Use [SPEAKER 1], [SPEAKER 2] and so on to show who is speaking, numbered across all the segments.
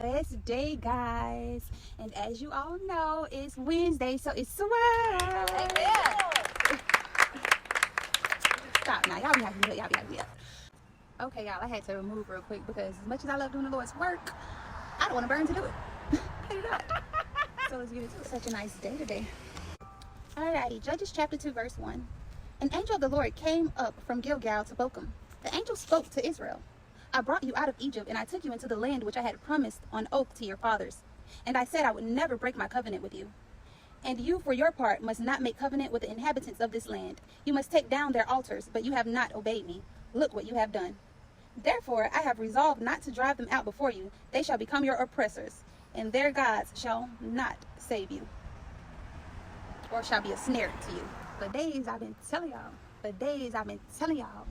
[SPEAKER 1] Blessed day, guys. And as you all know, it's Wednesday, so it's swag.
[SPEAKER 2] Amen.
[SPEAKER 1] Stop now. Y'all be happy with it. Y'all be happy with it. Okay, y'all, I had to remove real quick because as much as I love doing the Lord's work, I don't want to burn to do it. I do not. So let's get into it. Such a nice day today. Alrighty, Judges chapter 2, verse 1. An angel of the Lord came up from Gilgal to Bochum. The angel spoke to Israel. I brought you out of Egypt, and I took you into the land which I had promised on oath to your fathers. And I said I would never break my covenant with you. And you, for your part, must not make covenant with the inhabitants of this land. You must take down their altars, but you have not obeyed me. Look what you have done. Therefore, I have resolved not to drive them out before you. They shall become your oppressors, and their gods shall not save you, or shall be a snare to you. For days I've been telling y'all.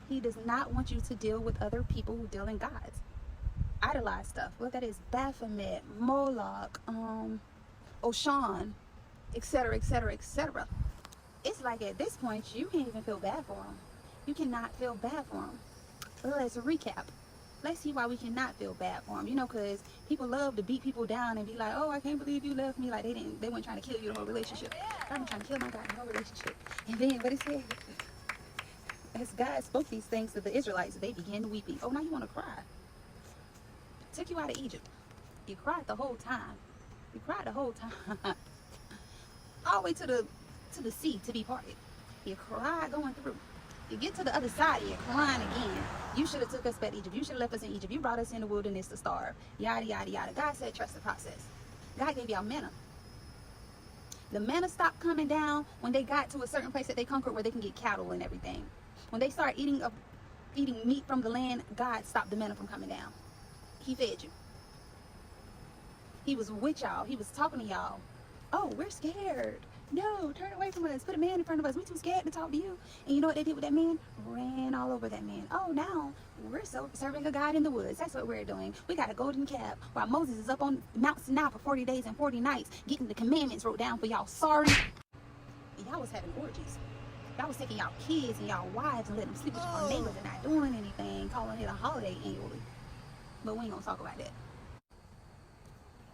[SPEAKER 1] He does not want you to deal with other people who deal in gods. Idolize stuff. What that is, Baphomet, Moloch, Oshan, etc., etc., etc. It's like at this point, you can't even feel bad for him. You cannot feel bad for him. Let's recap. Let's see why we cannot feel bad for him. You know, because people love to beat people down and be like, oh, I can't believe you left me. Like they weren't trying to kill you the whole relationship. I've been trying to kill my God the whole relationship. And then what it said, as God spoke these things to the Israelites, they began weeping. Oh, now you want to cry. Took you out of Egypt. You cried the whole time. You cried the whole time. All the way to the sea to be parted. You cried going through. You get to the other side, you're crying again. You should have took us back to Egypt. You should have left us in Egypt. You brought us in the wilderness to starve. Yada, yada, yada. God said trust the process. God gave y'all manna. The manna stopped coming down when they got to a certain place that they conquered where they can get cattle and everything. When they start eating meat from the land, God stopped the manna from coming down. He fed you. He was with y'all. He was talking to y'all. Oh, we're scared. No, turn away from us. Put a man in front of us. We're too scared to talk to you. And you know what they did with that man? Ran all over that man. Oh, now we're serving a God in the woods. That's what we're doing. We got a golden calf while Moses is up on Mount Sinai for 40 days and 40 nights getting the commandments wrote down for y'all. Sorry. Y'all was having orgies. Y'all was taking y'all kids and y'all wives and letting them sleep with y'all neighbors and not doing anything, calling it a holiday annually. But we ain't gonna talk about that.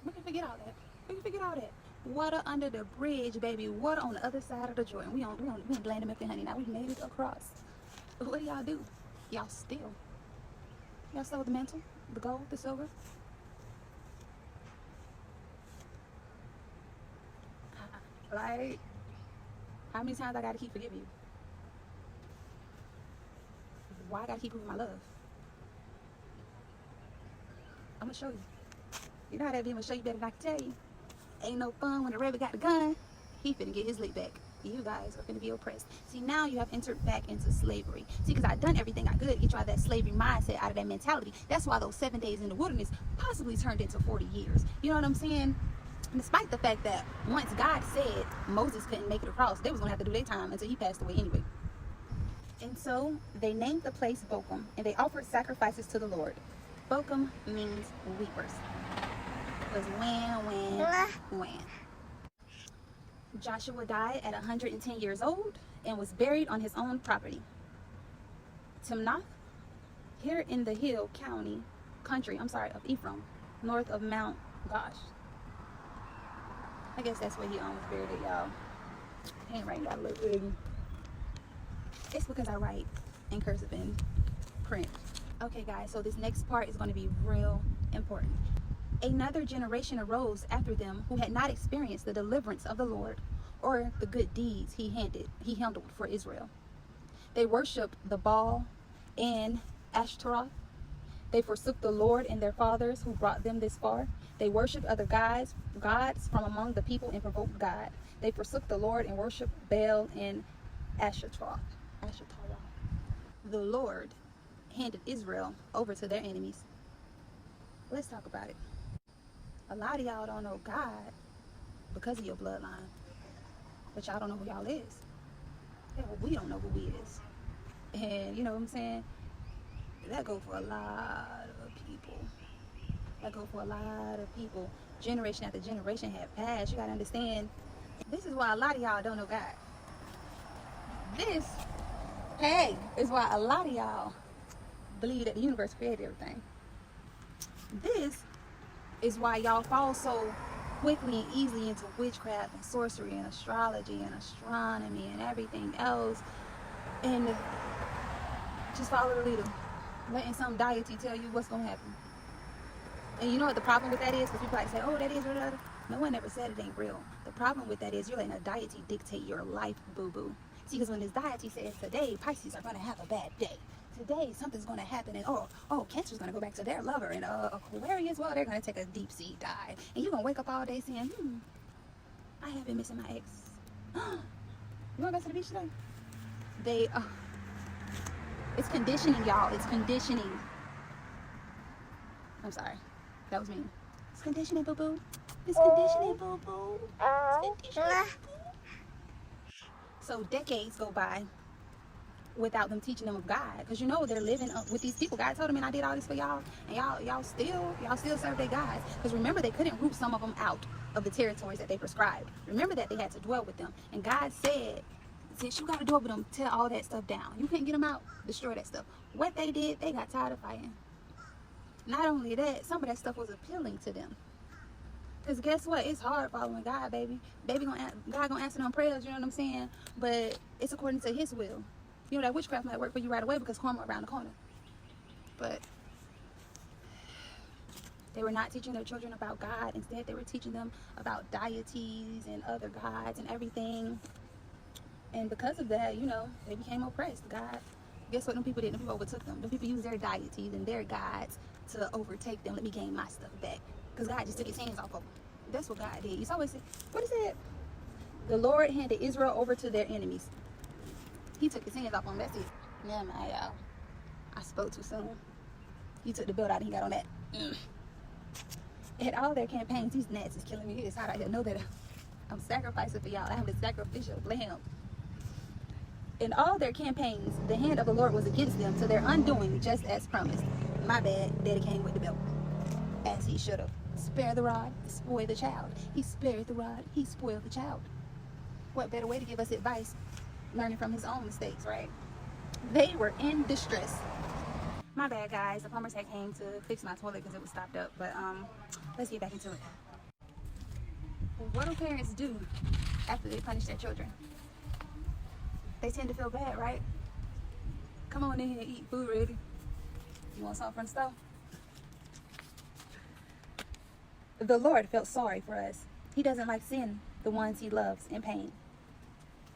[SPEAKER 1] We can forget all that. Water under the bridge, baby. Water on the other side of the Jordan. We ain't blanding milk and honey. Now we made it across. But what do y'all do? Y'all steal. Y'all stole the mantle, the gold, the silver. Like, how many times I gotta keep forgiving you? Why I gotta keep proving my love? I'm gonna show you. You know how that be, I'm gonna show you better than I can tell you. Ain't no fun when the rabbit got the gun. He finna get his lick back. You guys are finna be oppressed. See, now you have entered back into slavery. See, because I done everything I could to get you out of that slavery mindset, out of that mentality. That's why those 7 days in the wilderness possibly turned into 40 years. You know what I'm saying? Despite the fact that once God said Moses couldn't make it across, they was gonna have to do their time until he passed away anyway. And so they named the place Bochum, and they offered sacrifices to the Lord. Bochum means weepers. Was when. Joshua died at 110 years old and was buried on his own property. Timnath, here in the hill country of Ephraim, north of Mount Gosh. I guess that's where he was buried at, y'all. Handwriting got a little ugly. It's because I write in cursive and print. Okay, guys, so this next part is going to be real important. Another generation arose after them who had not experienced the deliverance of the Lord or the good deeds he handled for Israel. They worshiped the Baal and Ashtaroth. They forsook the Lord and their fathers who brought them this far. They worshiped other gods from among the people and provoked God. They forsook the Lord and worshiped Baal and Ashtaroth. The Lord handed Israel over to their enemies. Let's talk about it. A lot of y'all don't know God because of your bloodline, but y'all don't know who y'all is. Hell, we don't know who we is. And you know what I'm saying? That go for a lot of people. Generation after generation have passed. You gotta understand, this is why a lot of y'all don't know God. This is why a lot of y'all believe that the universe created everything. This is why y'all fall so quickly and easily into witchcraft and sorcery and astrology and astronomy and everything else, and just follow the leader, letting some deity tell you what's gonna happen. And you know what the problem with that is? Because people like say, oh, that is blah, blah, blah. No one ever said it ain't real. The problem with that is you're letting a deity dictate your life, boo-boo. See, because when this deity says today Pisces are going to have a bad day, today something's going to happen, and oh, Cancer's going to go back to their lover, and Aquarius, well, they're going to take a deep sea dive, and you're going to wake up all day saying, I have been missing my ex. You want to go to the beach today? It's conditioning, y'all. It's conditioning. I'm sorry. That was me. It's conditioning, boo-boo. It's conditioning, boo-boo. It's conditioning, boo-boo. So decades go by without them teaching them of God, because you know they're living with these people. God told them, and I did all this for y'all, and y'all still serve their gods. Because remember, they couldn't root some of them out of the territories that they prescribed. Remember that they had to dwell with them, and God said, since you got to dwell with them, tear all that stuff down. You couldn't get them out, destroy that stuff. What they did, they got tired of fighting. Not only that, some of that stuff was appealing to them. Because guess what? It's hard following God, baby. God gonna answer them prayers, you know what I'm saying? But it's according to his will. You know, that witchcraft might work for you right away because karma around the corner. But they were not teaching their children about God. Instead, they were teaching them about deities and other gods and everything. And because of that, you know, they became oppressed. God, guess what them people did? Them people overtook them. Them people used their deities and their gods to overtake them. Let me gain my stuff back. Because God just took his hands off of them. That's what God did. You always say, what is it? The Lord handed Israel over to their enemies. He took his hands off them. That's it. Yeah, man, y'all. I spoke too soon. He took the belt out and he got on that. At all their campaigns, these gnats is killing me. It's hot out here. Know that I'm sacrificing for y'all. I am the sacrificial lamb. In all their campaigns, the hand of the Lord was against them to their undoing, just as promised. My bad, Daddy came with the belt, as he should have. Spare the rod, spoil the child. He spared the rod, he spoiled the child. What better way to give us advice? Learning from his own mistakes, right? They were in distress. My bad, guys. The plumbers had came to fix my toilet because it was stopped up. But let's get back into it. What do parents do after they punish their children? They tend to feel bad, right? Come on in here and eat. Food ready. You want something from the stove? The Lord felt sorry for us. He doesn't like seeing the ones he loves in pain,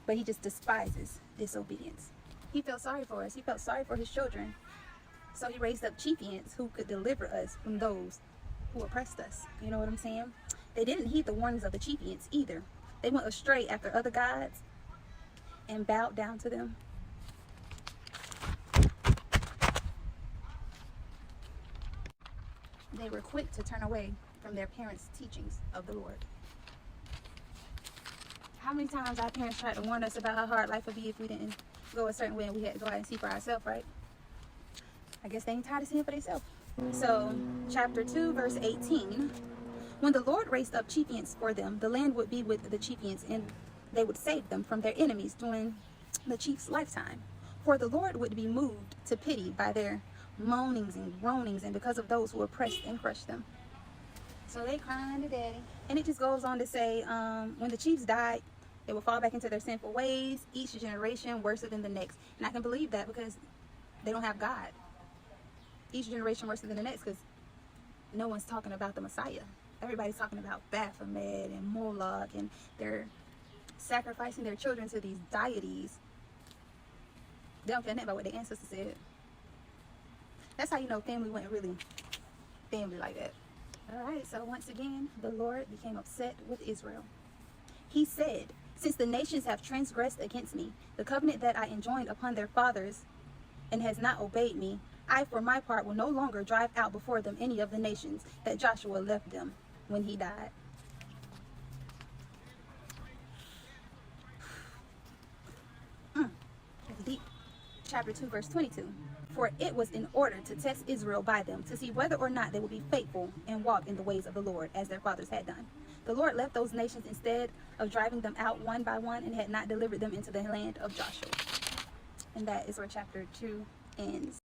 [SPEAKER 1] but he just despises disobedience. He felt sorry for us. He felt sorry for his children. So he raised up champions who could deliver us from those who oppressed us. You know what I'm saying? They didn't heed the warnings of the champions either. They went astray after other gods and bowed down to them. They were quick to turn away from their parents' teachings of the Lord. How many times our parents tried to warn us about how hard life would be if we didn't go a certain way and we had to go out and see for ourselves, right? I guess they ain't tired of seeing for themselves. So, chapter 2, verse 18. When the Lord raised up champions for them, the land would be with the champions, and they would save them from their enemies during the chief's lifetime. For the Lord would be moved to pity by their moanings and groanings, and because of those who oppressed and crushed them. So they crying to daddy. And it just goes on to say, when the chiefs died, they would fall back into their sinful ways, each generation worse than the next. And I can believe that because they don't have God. Each generation worse than the next because no one's talking about the Messiah. Everybody's talking about Baphomet and Moloch, and they're sacrificing their children to these deities. They don't care nothing about what their ancestors said. That's how you know family wasn't really family like that. Alright, so once again, the Lord became upset with Israel. He said, since the nations have transgressed against me, the covenant that I enjoined upon their fathers and has not obeyed me, I for my part will no longer drive out before them any of the nations that Joshua left them when he died. That's deep. Chapter 2, verse 22. For it was in order to test Israel by them, to see whether or not they would be faithful and walk in the ways of the Lord, as their fathers had done. The Lord left those nations instead of driving them out one by one, and had not delivered them into the land of Joshua. And that is where chapter 2 ends.